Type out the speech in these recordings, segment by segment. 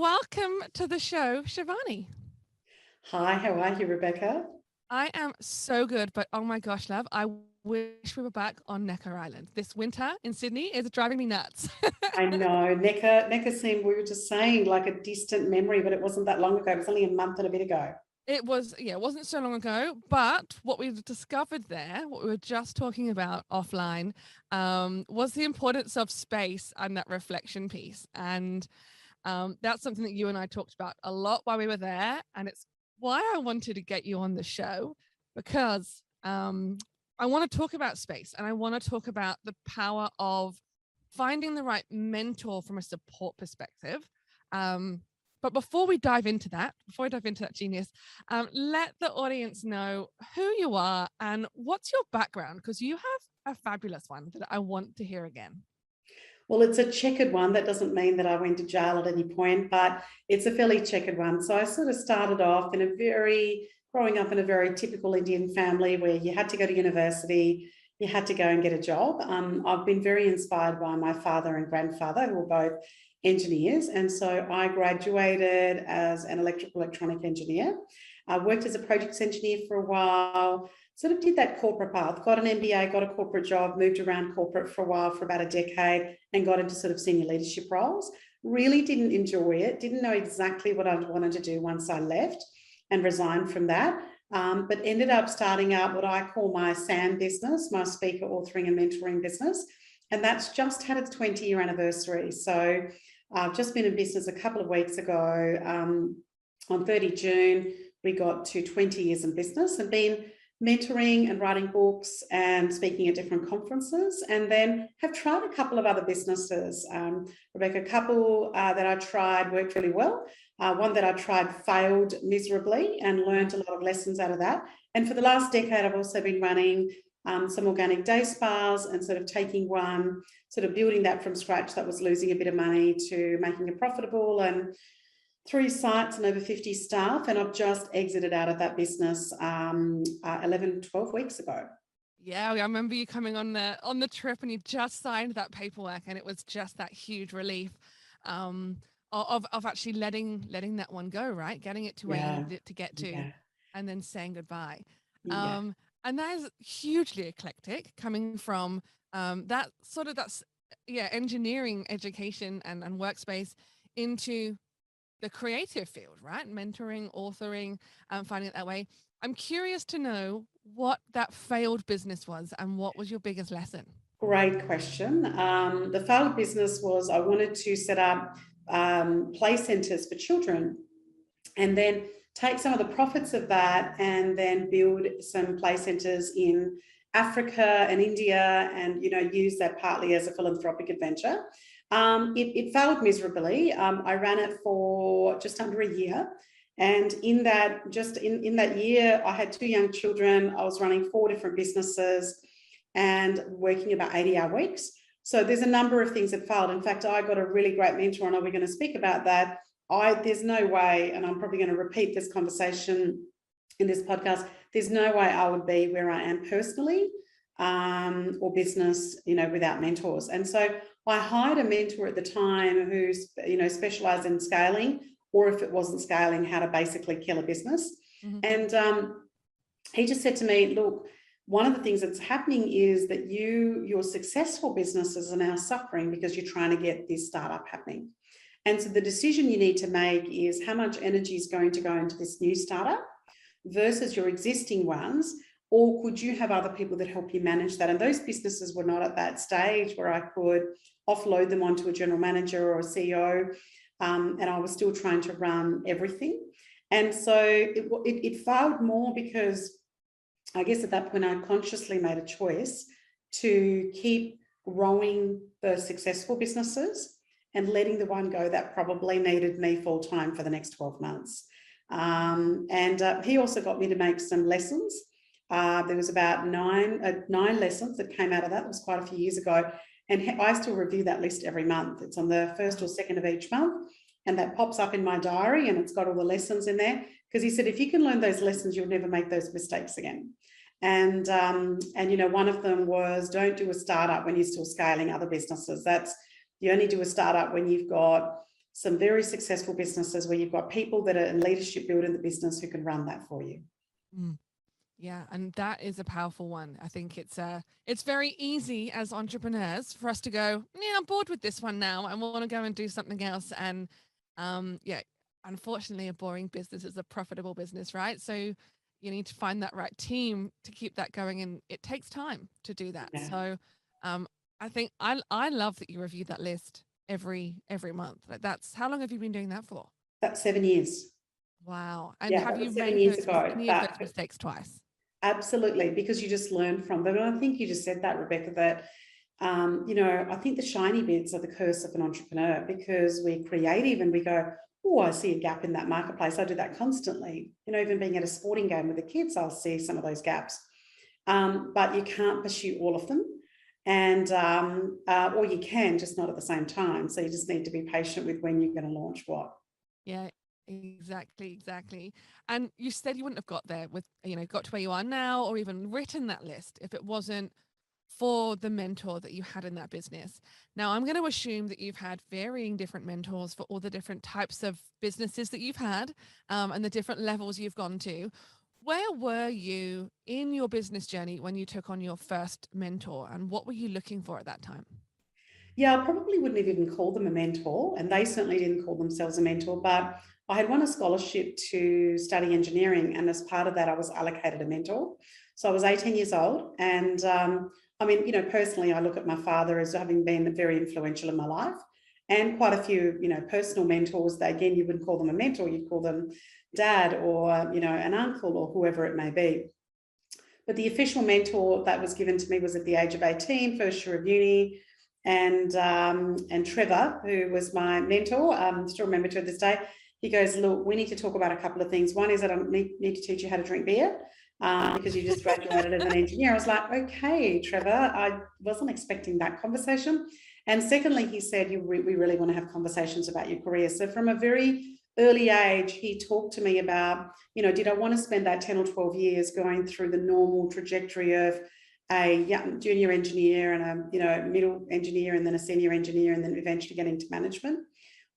welcome to the show, Shivani. Hi, how are you, Rebecca? I am so good, but oh my gosh, love, I wish we were back on Necker Island. This winter in Sydney is driving me nuts. I know Necker seemed, we were just saying, like a distant memory, but it wasn't that long ago. It was only a month and a bit ago. It wasn't so long ago, but what we've discovered there, what we were just talking about offline, was the importance of space and that reflection piece. And that's something that you and I talked about a lot while we were there. And it's why I wanted to get you on the show because I want to talk about space and I want to talk about the power of finding the right mentor from a support perspective. But before we dive into that genius, let the audience know who you are and what's your background, because you have a fabulous one that I want to hear again. Well, it's a checkered one. That doesn't mean that I went to jail at any point, but it's a fairly checkered one. So I sort of started off growing up in a very typical Indian family where you had to go to university, you had to go and get a job. I've been very inspired by my father and grandfather, who were both engineers. And so I graduated as an electronic engineer. I worked as a projects engineer for a while, sort of did that corporate path, got an MBA, got a corporate job, moved around corporate for a while, for about a decade, and got into sort of senior leadership roles. Really didn't enjoy it, didn't know exactly what I wanted to do once I left and resigned from that. But ended up starting out what I call my SAM business, my speaker, authoring and mentoring business. And that's just had its 20-year anniversary. So I've just been in business a couple of weeks ago. On 30 June, we got to 20 years in business and been mentoring and writing books and speaking at different conferences, and then have tried a couple of other businesses. Rebecca, a couple that I tried worked really well. One that I tried failed miserably and learned a lot of lessons out of that. And for the last decade, I've also been running some organic day spas and sort of taking one, sort of building that from scratch that was losing a bit of money to making it profitable, and 3 sites and over 50 staff. And I've just exited out of that business 11, 12 weeks ago. Yeah, I remember you coming on the trip and you just signed that paperwork, and it was just that huge relief of actually letting that one go, right? Getting it to where you needed it to get to, and then saying goodbye. And that is hugely eclectic, coming from that's engineering education and workspace into the creative field, right? Mentoring, authoring, finding it that way. I'm curious to know what that failed business was and what was your biggest lesson? Great question. The failed business was I wanted to set up play centres for children, and then take some of the profits of that and then build some play centres in Africa and India, and use that partly as a philanthropic adventure. It failed miserably. I ran it for just under a year. And in that year, I had 2 young children. I was running 4 different businesses and working about 80-hour weeks. So there's a number of things that failed. In fact, I got a really great mentor, and we're going to speak about that. There's no way, and I'm probably going to repeat this conversation in this podcast, there's no way I would be where I am personally or business, without mentors. And so I hired a mentor at the time who, specialized in scaling, or if it wasn't scaling, how to basically kill a business. Mm-hmm. And he just said to me, look, one of the things that's happening is that your successful businesses are now suffering because you're trying to get this startup happening. And so the decision you need to make is how much energy is going to go into this new startup versus your existing ones, or could you have other people that help you manage that? And those businesses were not at that stage where I could offload them onto a general manager or a CEO, and I was still trying to run everything. And so it failed more because I guess at that point I consciously made a choice to keep growing the successful businesses and letting the one go that probably needed me full-time for the next 12 months. And he also got me to make some lessons. There was about nine lessons that came out of that. It was quite a few years ago. And I still review that list every month. It's on the 1st or 2nd of each month. And that pops up in my diary, and it's got all the lessons in there. Because he said, if you can learn those lessons, you'll never make those mistakes again. And one of them was, don't do a startup when you're still scaling other businesses. You only do a startup when you've got some very successful businesses where you've got people that are in leadership building the business who can run that for you. Mm. Yeah, and that is a powerful one. I think it's very easy as entrepreneurs for us to go, yeah, I'm bored with this one now. I want to go and do something else. And yeah, unfortunately, a boring business is a profitable business, right? So you need to find that right team to keep that going, and it takes time to do that. Yeah. So I think I love that you review that list every month. Like, that's how long have you been doing that for? That's 7 years. Wow. And Yeah, have that you was 7 made years those ago. any of But those mistakes twice? absolutely, because you just learn from them. And I think you just said that, Rebecca, that, I think the shiny bits are the curse of an entrepreneur, because we're creative and we go, oh, I see a gap in that marketplace. I do that constantly. Even being at a sporting game with the kids, I'll see some of those gaps. But you can't pursue all of them. And or you can, just not at the same time. So you just need to be patient with when you're going to launch what. Yeah, exactly. And you said you wouldn't have got there with, got to where you are now, or even written that list if it wasn't for the mentor that you had in that business. Now, I'm going to assume that you've had varying different mentors for all the different types of businesses that you've had, and the different levels you've gone to. Where were you in your business journey when you took on your first mentor, and what were you looking for at that time? Yeah, I probably wouldn't have even called them a mentor, and they certainly didn't call themselves a mentor, but I had won a scholarship to study engineering, and as part of that, I was allocated a mentor. So I was 18 years old, and personally, I look at my father as having been very influential in my life, and quite a few, personal mentors that, again, you wouldn't call them a mentor, you'd call them dad or, an uncle or whoever it may be. But the official mentor that was given to me was at the age of 18, first year of uni. And Trevor, who was my mentor, still remember to this day, he goes, look, we need to talk about a couple of things. One is that I need to teach you how to drink beer because you just graduated as an engineer. I was like, okay, Trevor, I wasn't expecting that conversation. And secondly, he said, we really want to have conversations about your career. So from a very early age, he talked to me about, did I want to spend that 10 or 12 years going through the normal trajectory of a junior engineer and a middle engineer and then a senior engineer and then eventually get into management,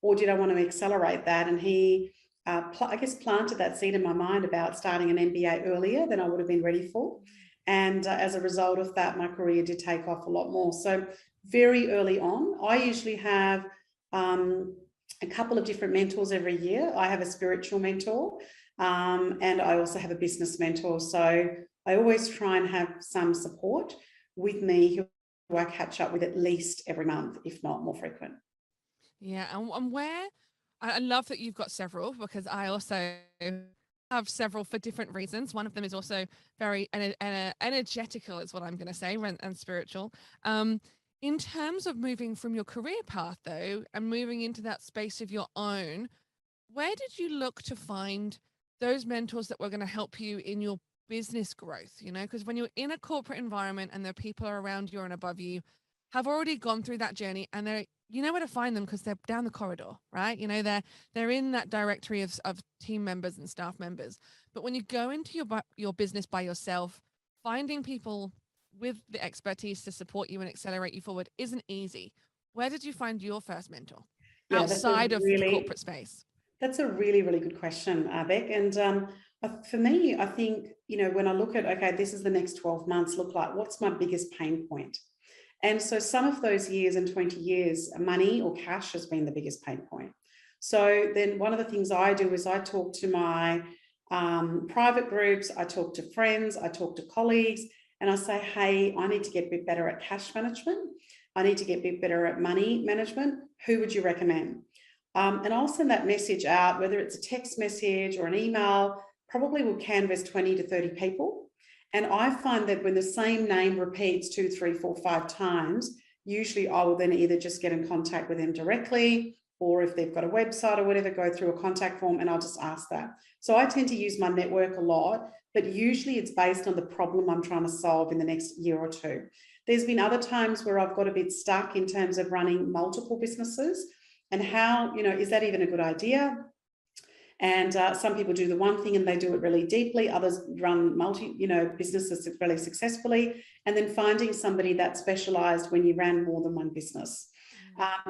or did I want to accelerate that? And he, planted that seed in my mind about starting an MBA earlier than I would have been ready for. And as a result of that, my career did take off a lot more. So very early on, I usually have a couple of different mentors every year. I have a spiritual mentor and I also have a business mentor. So I always try and have some support with me who I catch up with at least every month, if not more frequent. Yeah, and where I love that you've got several, because I also have several for different reasons. One of them is also very energetical, is what I'm going to say, and spiritual. In terms of moving from your career path, though, and moving into that space of your own, where did you look to find those mentors that were going to help you in your business growth? Because when you're in a corporate environment and the people are around you and above you have already gone through that journey, and you know where to find them because they're down the corridor, right? They're in that directory of team members and staff members. But when you go into your business by yourself, finding people with the expertise to support you and accelerate you forward isn't easy. Where did you find your first mentor outside of the corporate space? That's a really, really good question, Beck. And for me, I think, when I look at, okay, this is the next 12 months look like, what's my biggest pain point? And so some of those years and 20 years, money or cash has been the biggest pain point. So then one of the things I do is I talk to my private groups, I talk to friends, I talk to colleagues, and I say, hey, I need to get a bit better at cash management. I need to get a bit better at money management. Who would you recommend? And I'll send that message out, whether it's a text message or an email, probably will canvas 20 to 30 people. And I find that when the same name repeats 2, 3, 4, 5 times, usually I will then either just get in contact with them directly, or if they've got a website or whatever, go through a contact form and I'll just ask that. So I tend to use my network a lot, but usually it's based on the problem I'm trying to solve in the next year or two. There's been other times where I've got a bit stuck in terms of running multiple businesses and how, is that even a good idea? And some people do the one thing and they do it really deeply. Others run businesses really successfully. And then finding somebody that specialized when you ran more than one business.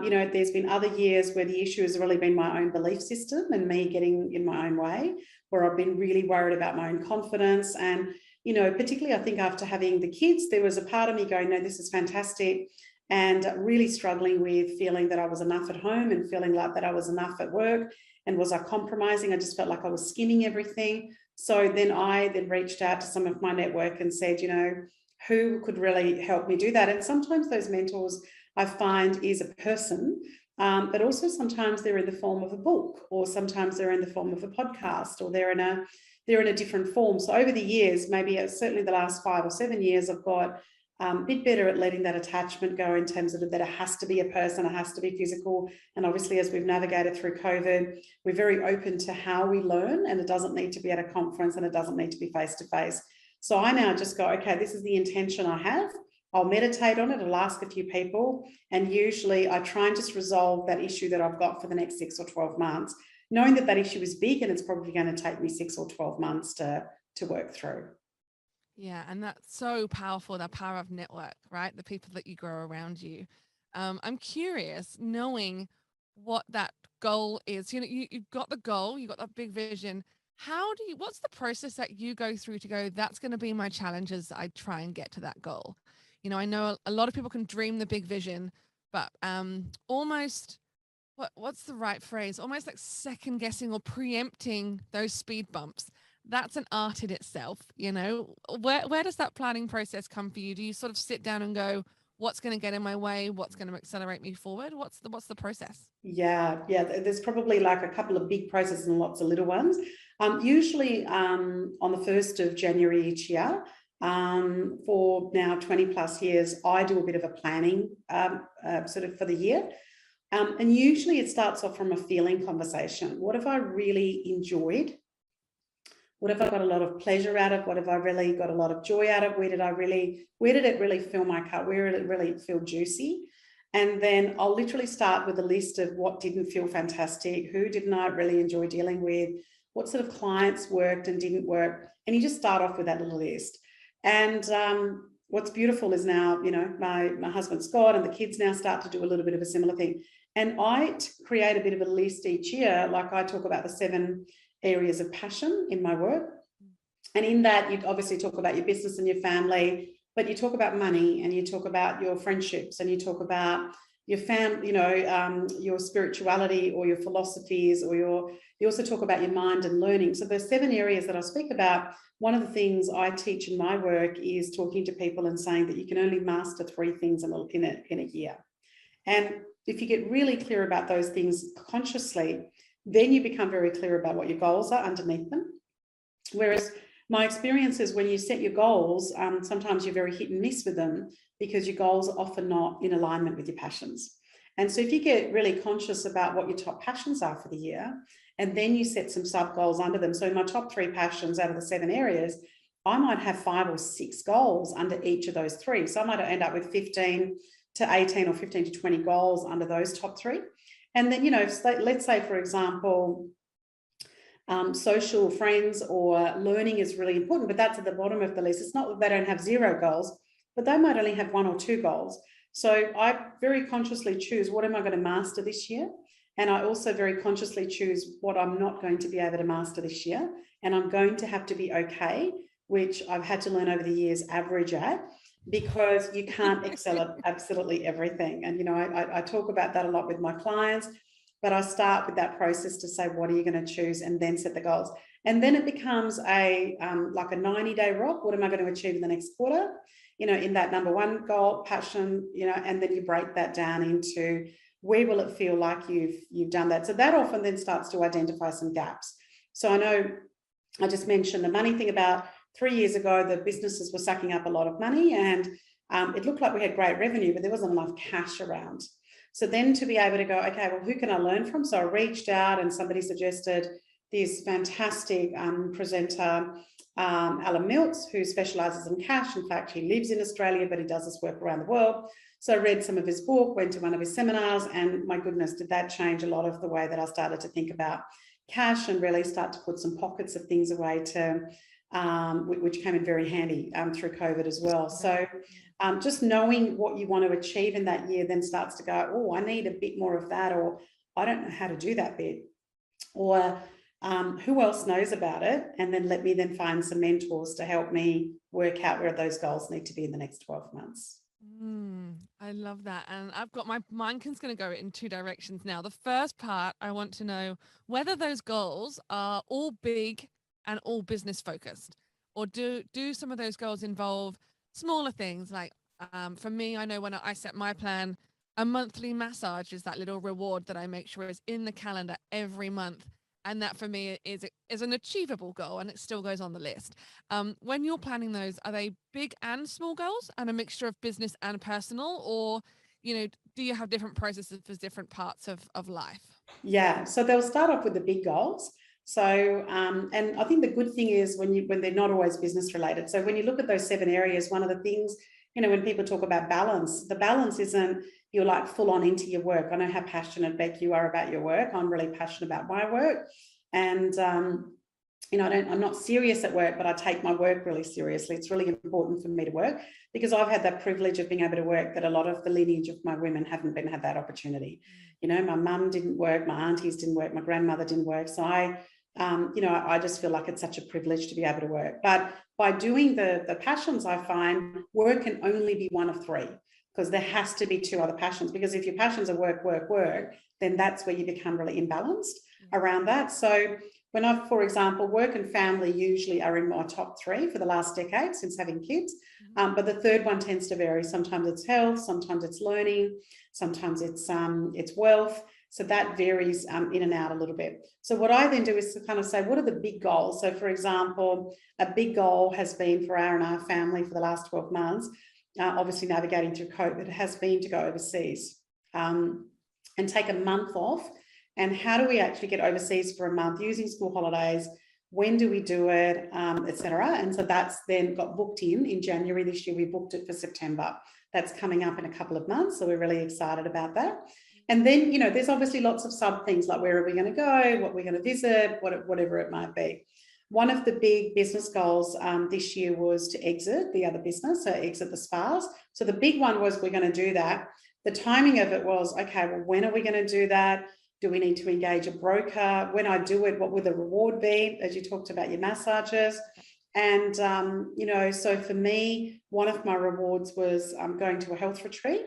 There's been other years where the issue has really been my own belief system and me getting in my own way, where I've been really worried about my own confidence. And, particularly I think after having the kids, there was a part of me going, no, this is fantastic. And really struggling with feeling that I was enough at home and feeling like that I was enough at work. And was I compromising? I just felt like I was skimming everything. So then I reached out to some of my network and said, who could really help me do that? And sometimes those mentors I find is a person, but also sometimes they're in the form of a book, or sometimes they're in the form of a podcast, or they're in a different form. So over the years, maybe certainly the last 5 or 7 years, I've got a bit better at letting that attachment go, in terms of that it has to be a person, it has to be physical. And obviously, as we've navigated through COVID, we're very open to how we learn, and it doesn't need to be at a conference, and it doesn't need to be face to face. So I now just go, okay, this is the intention I have. I'll meditate on it. I'll ask a few people. And usually I try and just resolve that issue that I've got for the next 6 or 12 months, knowing that that issue is big and it's probably going to take me 6 or 12 months to work through. Yeah, and that's so powerful, the power of network, right? The people that you grow around you. I'm curious, knowing what that goal is. You've got the goal, you've got that big vision. What's the process that you go through to go, that's going to be my challenges, I try and get to that goal? I know a lot of people can dream the big vision, but almost, what's the right phrase? Almost like second guessing or preempting those speed bumps. That's an art in itself. Where does that planning process come for you? Do you sort of sit down and go, what's going to get in my way? What's going to accelerate me forward? What's the process? Yeah. There's probably like a couple of big processes and lots of little ones. Usually on the 1st of January each year, for now 20 plus years, I do a bit of a planning sort of for the year. And usually it starts off from a feeling conversation. What have I really enjoyed? What have I got a lot of pleasure out of? What have I really got a lot of joy out of? Where did it really fill my cup? Where did it really feel juicy? And then I'll literally start with a list of what didn't feel fantastic, who didn't I really enjoy dealing with, what sort of clients worked and didn't work. And you just start off with that little list. And what's beautiful is now, my husband Scott and the kids now start to do a little bit of a similar thing. And I create a bit of a list each year. Like I talk about the 7 areas of passion in my work. And in that, you obviously talk about your business and your family, but you talk about money, and you talk about your friendships, and you talk about your family, your spirituality or your philosophies, or you also talk about your mind and learning. So there's 7 areas that I'll speak about. One of the things I teach in my work is talking to people and saying that you can only master 3 things in a year. And if you get really clear about those things consciously, then you become very clear about what your goals are underneath them. Whereas my experience is when you set your goals, sometimes you're very hit and miss with them, because your goals are often not in alignment with your passions. And so if you get really conscious about what your top passions are for the year, and then you set some sub goals under them. So in my top 3 passions out of the 7 areas, I might have 5 or 6 goals under each of those 3. So I might end up with 15 to 18 or 15 to 20 goals under those top 3. And then, let's say, for example, social, friends, or learning is really important, but that's at the bottom of the list. It's not that they don't have 0 goals, but they might only have 1 or 2 goals. So I very consciously choose, what am I going to master this year? And I also very consciously choose what I'm not going to be able to master this year. And I'm going to have to be okay, which I've had to learn over the years, average at, because you can't excel at absolutely everything. And, I talk about that a lot with my clients, but I start with that process to say, what are you going to choose? And then set the goals. And then it becomes like a 90-day rock. What am I going to achieve in the next quarter? In that number 1 goal, passion, and then you break that down into where will it feel like you've done that. So that often then starts to identify some gaps. So I know I just mentioned the money thing. About 3 years ago, the businesses were sucking up a lot of money, and it looked like we had great revenue, but there wasn't enough cash around. So then to be able to go, okay, well, who can I learn from? So I reached out, and somebody suggested this fantastic presenter, Alan Miltz, who specializes in cash. In fact, he lives in Australia, but he does this work around the world. So I read some of his book, went to one of his seminars, and my goodness, did that change a lot of the way that I started to think about cash and really start to put some pockets of things away to which came in very handy through COVID as well. So just knowing what you want to achieve in that year then starts to go, oh, I need a bit more of that, or I don't know how to do that bit, or who else knows about it? And then let me then find some mentors to help me work out where those goals need to be in the next 12 months. I love that. And I've got my mind is going to go in two directions now. The first part, I want to know whether those goals are all big and all business focused, or do some of those goals involve smaller things? Like for me, I know when I set my plan, a monthly massage is that little reward that I make sure is in the calendar every month. And that for me is an achievable goal, and it still goes on the list. When you're planning those, are they big and small goals and a mixture of business and personal, or do you have different processes for different parts of life? Yeah, so they'll start off with the big goals. So, and I think the good thing is when they're not always business related. So when you look at those 7 areas, one of the things, when people talk about balance, the balance isn't you're like full on into your work. I know how passionate, Beck, you are about your work. I'm really passionate about my work. And, I'm not serious at work, but I take my work really seriously. It's really important for me to work because I've had that privilege of being able to work that a lot of the lineage of my women haven't had that opportunity. My mum didn't work, my aunties didn't work, my grandmother didn't work. So I just feel like it's such a privilege to be able to work. But by doing the passions, I find work can only be one of 3, because there has to be 2 other passions. Because if your passions are work, work, work, then that's where you become really imbalanced around that. So when for example, work and family usually are in my top 3 for the last decade since having kids. But the third one tends to vary. Sometimes it's health, sometimes it's learning, sometimes it's wealth. So that varies in and out a little bit. So what I then do is to kind of say, what are the big goals? So for example, a big goal has been for our family for the last 12 months, obviously navigating through COVID, has been to go overseas and take a month off. And how do we actually get overseas for a month using school holidays? When do we do it, etc. And so that's then got booked in January this year. We booked it for September. That's coming up in a couple of months. So we're really excited about that. And then, there's obviously lots of sub things like where are we going to go, what we're going to visit, whatever it might be. One of the big business goals this year was to exit the other business, so exit the spas. So the big one was we're going to do that. The timing of it was, okay, well, when are we going to do that? Do we need to engage a broker? When I do it, what will the reward be? As you talked about your massages. And, so for me, one of my rewards was going to a health retreat.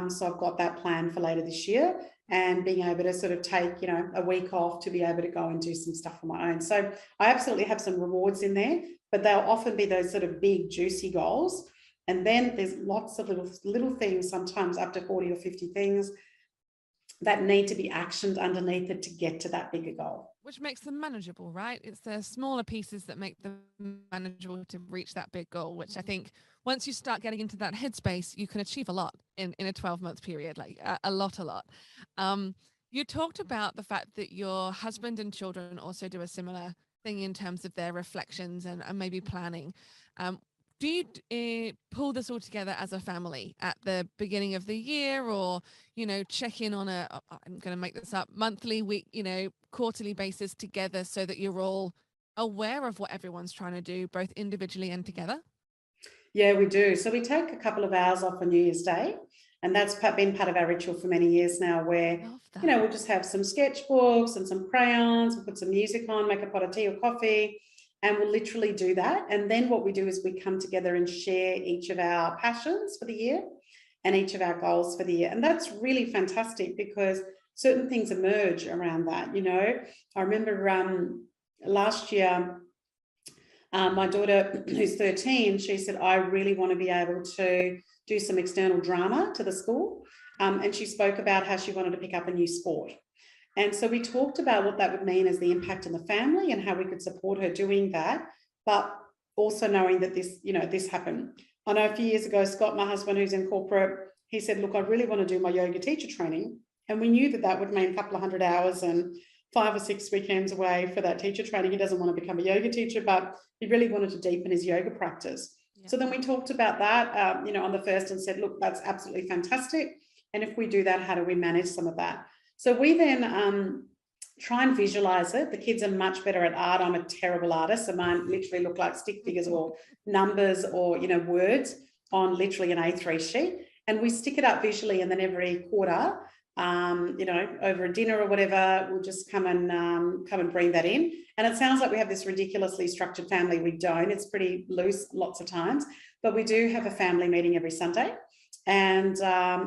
So I've got that planned for later this year, and being able to sort of take, a week off to be able to go and do some stuff on my own. So I absolutely have some rewards in there, but they'll often be those sort of big, juicy goals. And then there's lots of little things, sometimes up to 40 or 50 things that need to be actioned underneath it to get to that bigger goal. Which makes them manageable, right? It's the smaller pieces that make them manageable to reach that big goal, which I think once you start getting into that headspace, you can achieve a lot in a 12-month period, like a lot. You talked about the fact that your husband and children also do a similar thing in terms of their reflections and maybe planning. Do you pull this all together as a family at the beginning of the year, or, check in on I'm going to make this up, monthly, week, quarterly basis together so that you're all aware of what everyone's trying to do, both individually and together? Yeah, we do. So we take a couple of hours off on New Year's Day, and that's been part of our ritual for many years now, where, we'll just have some sketchbooks and some crayons, we'll put some music on, make a pot of tea or coffee, and we'll literally do that. And then what we do is we come together and share each of our passions for the year and each of our goals for the year. And that's really fantastic because certain things emerge around that. I remember last year, my daughter, who's 13, she said, I really want to be able to do some external drama to the school. And she spoke about how she wanted to pick up a new sport. And so we talked about what that would mean as the impact on the family and how we could support her doing that, but also knowing that this happened. I know a few years ago, Scott, my husband, who's in corporate, he said, look, I really want to do my yoga teacher training. And we knew that would mean a couple of 100 hours and 5 or 6 weekends away for that teacher training. He doesn't want to become a yoga teacher, but he really wanted to deepen his yoga practice. Yeah. So then we talked about that, on the first, and said, look, that's absolutely fantastic. And if we do that, how do we manage some of that? So we then try and visualize it. The kids are much better at art. I'm a terrible artist, so mine literally look like stick figures or numbers or, you know, words on literally an A3 sheet. And we stick it up visually, and then every quarter, you know, over a dinner or whatever, we'll just come and bring that in. And it sounds like we have this ridiculously structured family. We don't. It's pretty loose lots of times, but we do have a family meeting every Sunday, and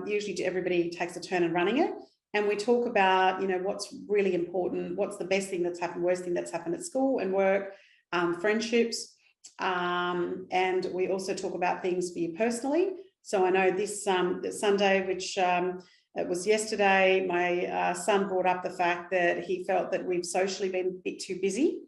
usually everybody takes a turn in running it. And we talk about, you know, what's really important, what's the best thing that's happened, worst thing that's happened at school and work, friendships. And we also talk about things for you personally. So I know this Sunday, which it was yesterday, my son brought up the fact that he felt that we've socially been a bit too busy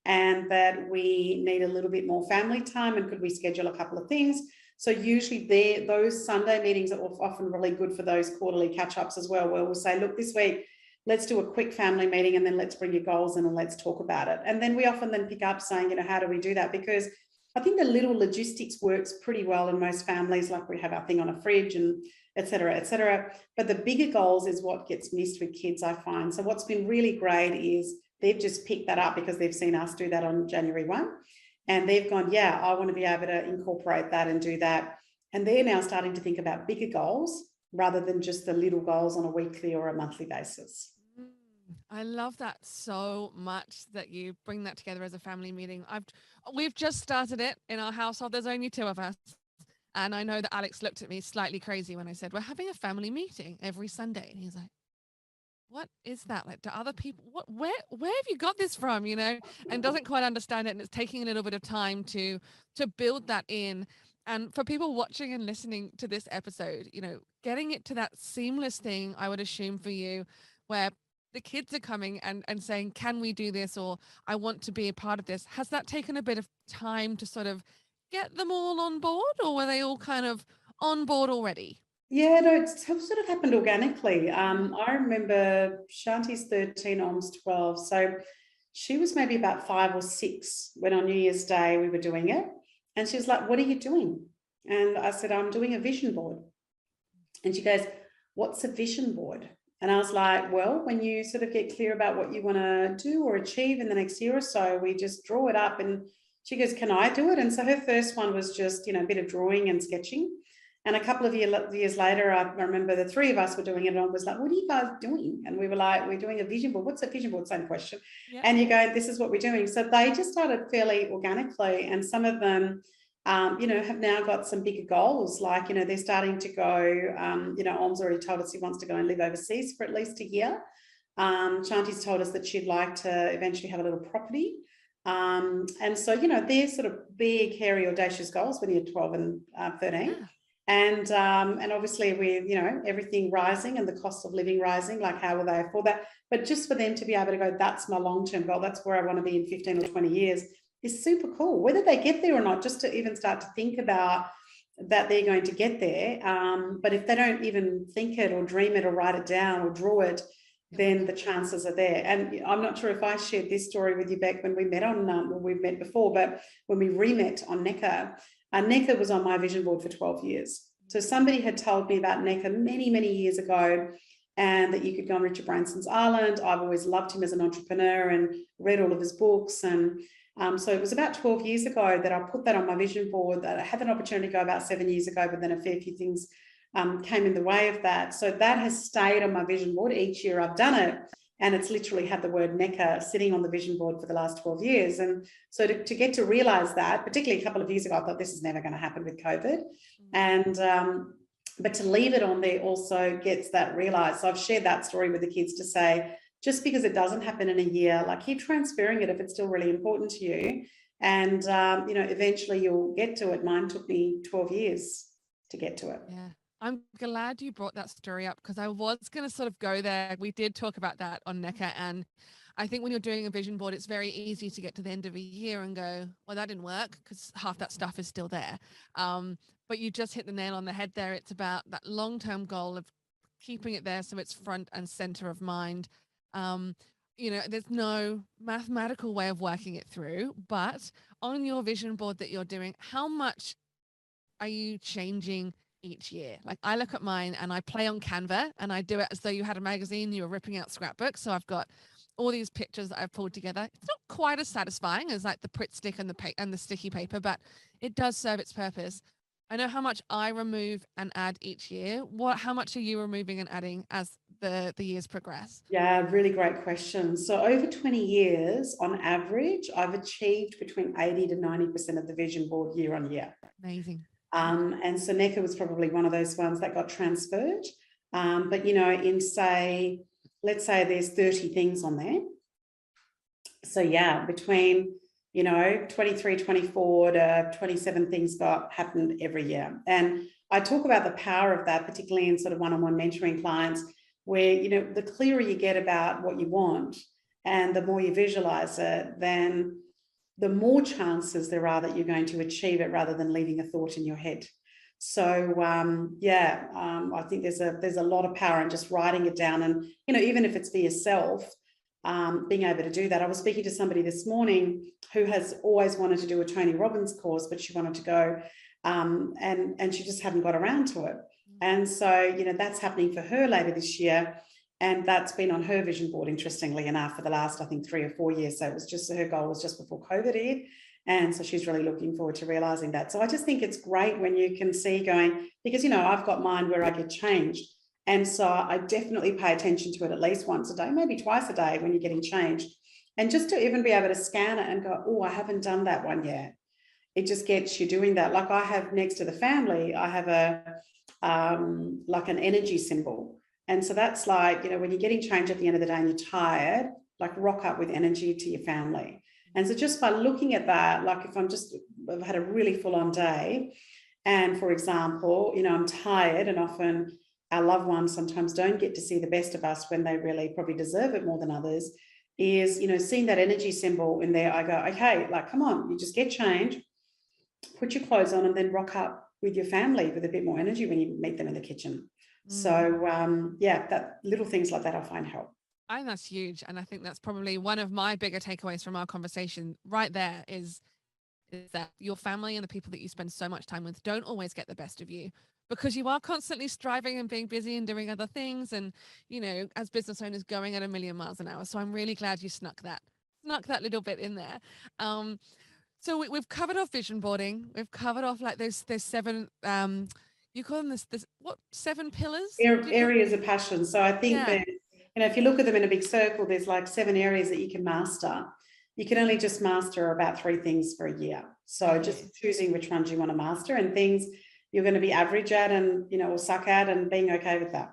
and that we need a little bit more family time, and could we schedule a couple of things. So usually those Sunday meetings are often really good for those quarterly catch-ups as well, where we'll say, look, this week, let's do a quick family meeting, and then let's bring your goals in and let's talk about it. And then we often then pick up saying, you know, how do we do that? Because I think the little logistics works pretty well in most families, like we have our thing on a fridge and et cetera, et cetera. But the bigger goals is what gets missed with kids, I find. So what's been really great is they've just picked that up because they've seen us do that on January 1. And they've gone, yeah, I want to be able to incorporate that and do that. And they're now starting to think about bigger goals rather than just the little goals on a weekly or a monthly basis. I love that so much that you bring that together as a family meeting. We've just started it in our household. There's only two of us. And I know that Alex looked at me slightly crazy when I said, we're having a family meeting every Sunday. And he's like, what is that? Like, do other people, where have you got this from? You know, and doesn't quite understand it. And it's taking a little bit of time to build that in. And for people watching and listening to this episode, you know, getting it to that seamless thing, I would assume for you, where the kids are coming and saying, can we do this? Or I want to be a part of this. Has that taken a bit of time to sort of get them all on board, or were they all kind of on board already? Yeah, no, it's sort of happened organically. I remember Shanti's 13, Om's 12. So she was maybe about 5 or 6 when on New Year's Day we were doing it. And she was like, what are you doing? And I said, I'm doing a vision board. And she goes, what's a vision board? And I was like, well, when you sort of get clear about what you want to do or achieve in the next year or so, we just draw it up. And she goes, can I do it? And so her first one was just, you know, a bit of drawing and sketching. And a couple of years later, I remember the three of us were doing it, and I was like, what are you guys doing? And we were like, we're doing a vision board. What's a vision board? Same question. Yeah. And you go, this is what we're doing. So they just started fairly organically. And some of them, you know, have now got some bigger goals. Like, you know, they're starting to go, you know, Om's already told us he wants to go and live overseas for at least a year. Shanti's told us that she'd like to eventually have a little property. And so, you know, they're sort of big, hairy, audacious goals when you're 12 and 13. Yeah. And obviously with, you know, everything rising and the cost of living rising, like how will they afford that? But just for them to be able to go, that's my long-term goal, that's where I want to be in 15 or 20 years, is super cool. Whether they get there or not, just to even start to think about that they're going to get there. But if they don't even think it or dream it or write it down or draw it, then the chances are there. And I'm not sure if I shared this story with you, Beck, when we met on, well, we've met before, but when we re-met on NECA, NECA was on my vision board for 12 years. So somebody had told me about NECA many, many years ago, and that you could go on Richard Branson's Island. I've always loved him as an entrepreneur and read all of his books. And so it was about 12 years ago that I put that on my vision board. That I had an opportunity to go about 7 years ago, but then a fair few things came in the way of that. So that has stayed on my vision board. Each year I've done it. And it's literally had the word NECA sitting on the vision board for the last 12 years. And so to get to realize that, particularly a couple of years ago, I thought this is never going to happen with COVID. And but to leave it on there also gets that realized. So I've shared that story with the kids to say, just because it doesn't happen in a year, like keep transferring it if it's still really important to you. And, you know, eventually you'll get to it. Mine took me 12 years to get to it. Yeah. I'm glad you brought that story up, because I was going to sort of go there. We did talk about that on NECA, and I think when you're doing a vision board, it's very easy to get to the end of a year and go, well, that didn't work, because half that stuff is still there. But you just hit the nail on the head there. It's about that long-term goal of keeping it there so it's front and center of mind. You know, there's no mathematical way of working it through, but on your vision board that you're doing, how much are you changing each year? Like I look at mine and I play on Canva and I do it as though you had a magazine, you were ripping out scrapbooks. So I've got all these pictures that I've pulled together. It's not quite as satisfying as like the Pritt stick and the sticky paper, but it does serve its purpose. I know how much I remove and add each year. How much are you removing and adding as the years progress? Yeah, really great question. So over 20 years, on average, I've achieved between 80 to 90% of the vision board year on year. Amazing. And so NECA was probably one of those ones that got transferred. But, let's say there's 30 things on there. So yeah, between, 23, 24 to 27 things happened every year. And I talk about the power of that, particularly in sort of one-on-one mentoring clients, where, the clearer you get about what you want and the more you visualize it, then the more chances there are that you're going to achieve it rather than leaving a thought in your head. So I think there's a lot of power in just writing it down, and even if it's for yourself, being able to do that. I was speaking to somebody this morning who has always wanted to do a Tony Robbins course, but she wanted to go, and she just hadn't got around to it. And so that's happening for her later this year. And that's been on her vision board, interestingly enough, for the last, I think, 3 or 4 years. So it was just, her goal was just before COVID hit. And so she's really looking forward to realizing that. So I just think it's great when you can see going, because, I've got mine where I get changed. And so I definitely pay attention to it at least once a day, maybe twice a day when you're getting changed. And just to even be able to scan it and go, oh, I haven't done that one yet. It just gets you doing that. Like I have next to the family, I have like an energy symbol. And so that's like, when you're getting changed at the end of the day and you're tired, like rock up with energy to your family. And so just by looking at that, like if I've had a really full on day, and for example, I'm tired, and often our loved ones sometimes don't get to see the best of us when they really probably deserve it more than others, is, seeing that energy symbol in there, I go, okay, like, come on, you just get changed, put your clothes on, and then rock up with your family with a bit more energy when you meet them in the kitchen. So that little things like that I find help. I think that's huge. And I think that's probably one of my bigger takeaways from our conversation right there is that your family and the people that you spend so much time with don't always get the best of you, because you are constantly striving and being busy and doing other things. And, as business owners, going at a million miles an hour. So I'm really glad you snuck that little bit in there. So we've covered off vision boarding. We've covered off like there's 7, you call them this what 7 pillars? Areas of passion. So I think that, if you look at them in a big circle, there's like 7 areas that you can master. You can only just master about 3 things for a year. So just choosing which ones you want to master, and things you're going to be average at and, or suck at, and being okay with that.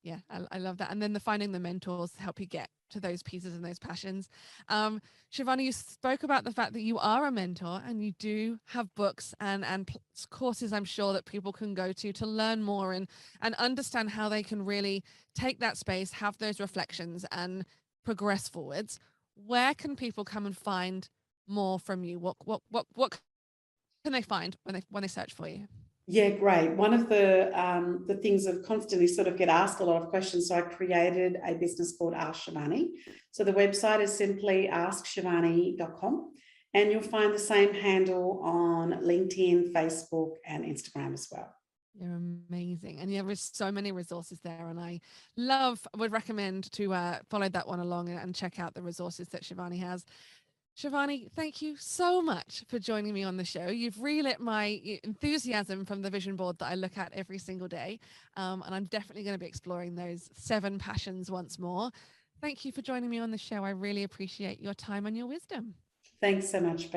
Yeah, I love that. And then finding the mentors to help you get to those pieces and those passions. Shivani, you spoke about the fact that you are a mentor and you do have books and courses, I'm sure, that people can go to learn more and understand how they can really take that space, have those reflections and progress forwards. Where can people come and find more from you? What can they find when they search for you? Yeah, great. One of the things of constantly sort of get asked a lot of questions. So I created a business called Ask Shivani. So the website is simply askshivani.com, and you'll find the same handle on LinkedIn, Facebook, and Instagram as well. You're amazing. And there is so many resources there. And I would recommend to follow that one along and check out the resources that Shivani has. Shivani, thank you so much for joining me on the show. You've relit my enthusiasm from the vision board that I look at every single day. And I'm definitely going to be exploring those 7 passions once more. Thank you for joining me on the show. I really appreciate your time and your wisdom. Thanks so much, Beth.